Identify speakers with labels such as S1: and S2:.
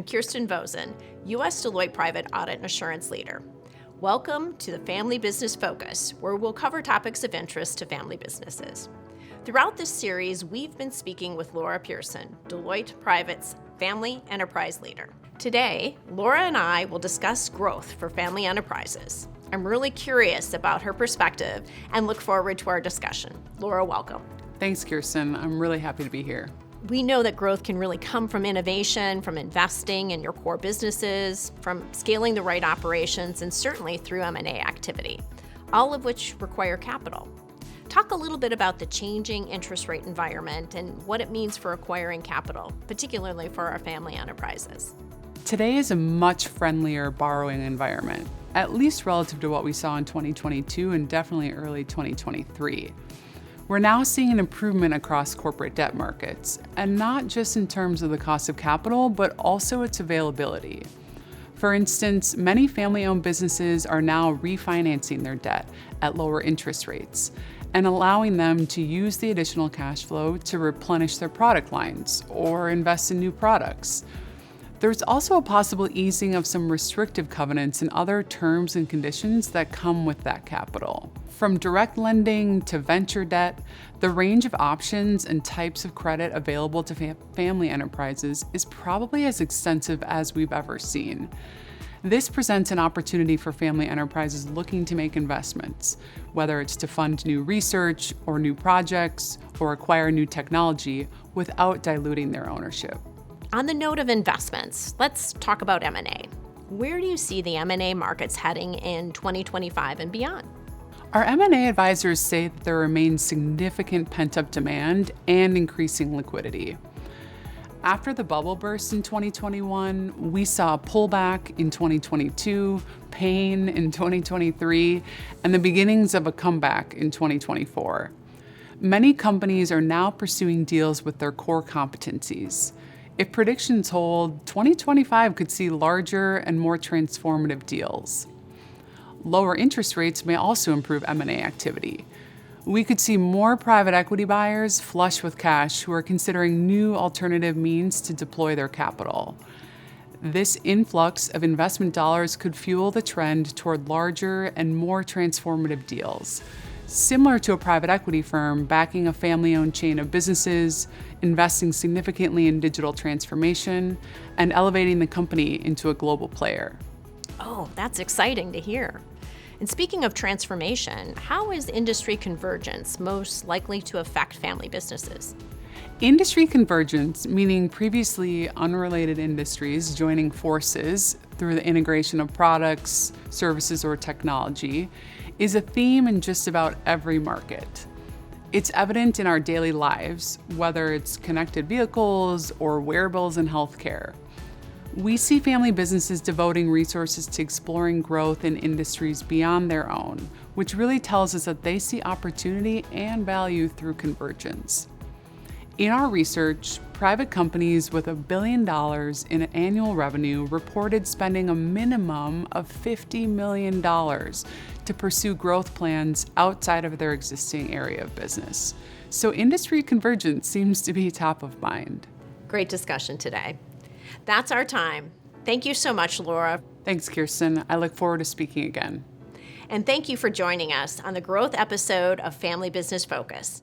S1: Kirsten Vosen, U.S. Deloitte Private Audit and Assurance Leader. Welcome to the Family Business Focus, where we'll cover topics of interest to family businesses. Throughout this series, we've been speaking with Laura Pearson, Deloitte Private's Family Enterprise Leader. Today, Laura and I will discuss growth for family enterprises. I'm really curious about her perspective and look forward to our discussion. Laura, welcome.
S2: Thanks, Kirsten. I'm really happy to be here.
S1: We know that growth can really come from innovation, from investing in your core businesses, from scaling the right operations, and certainly through M&A activity, all of which require capital. Talk a little bit about the changing interest rate environment and what it means for acquiring capital, particularly for our family enterprises.
S2: Today is a much friendlier borrowing environment, at least relative to what we saw in 2022 and definitely early 2023. We're now seeing an improvement across corporate debt markets, and not just in terms of the cost of capital, but also its availability. For instance, many family-owned businesses are now refinancing their debt at lower interest rates and allowing them to use the additional cash flow to replenish their product lines or invest in new products. There's also a possible easing of some restrictive covenants and other terms and conditions that come with that capital. From direct lending to venture debt, the range of options and types of credit available to family enterprises is probably as extensive as we've ever seen. This presents an opportunity for family enterprises looking to make investments, whether it's to fund new research or new projects or acquire new technology without diluting their ownership.
S1: On the note of investments, let's talk about M&A. Where do you see the M&A markets heading in 2025 and beyond?
S2: Our M&A advisors say that there remains significant pent-up demand and increasing liquidity. After the bubble burst in 2021, we saw a pullback in 2022, pain in 2023, and the beginnings of a comeback in 2024. Many companies are now pursuing deals with their core competencies. If predictions hold, 2025 could see larger and more transformative deals. Lower interest rates may also improve M&A activity. We could see more private equity buyers flush with cash who are considering new alternative means to deploy their capital. This influx of investment dollars could fuel the trend toward larger and more transformative deals, similar to a private equity firm backing a family-owned chain of businesses, investing significantly in digital transformation, and elevating the company into a global player.
S1: Oh, that's exciting to hear. And speaking of transformation, how is industry convergence most likely to affect family businesses?
S2: Industry convergence, meaning previously unrelated industries joining forces through the integration of products, services, or technology, is a theme in just about every market. It's evident in our daily lives, whether it's connected vehicles or wearables in healthcare. We see family businesses devoting resources to exploring growth in industries beyond their own, which really tells us that they see opportunity and value through convergence. In our research, private companies with $1 billion in annual revenue reported spending a minimum of $50 million to pursue growth plans outside of their existing area of business. So industry convergence seems to be top of mind.
S1: Great discussion today. That's our time. Thank you so much, Laura.
S2: Thanks, Kirsten. I look forward to speaking again.
S1: And thank you for joining us on the growth episode of Family Business Focus.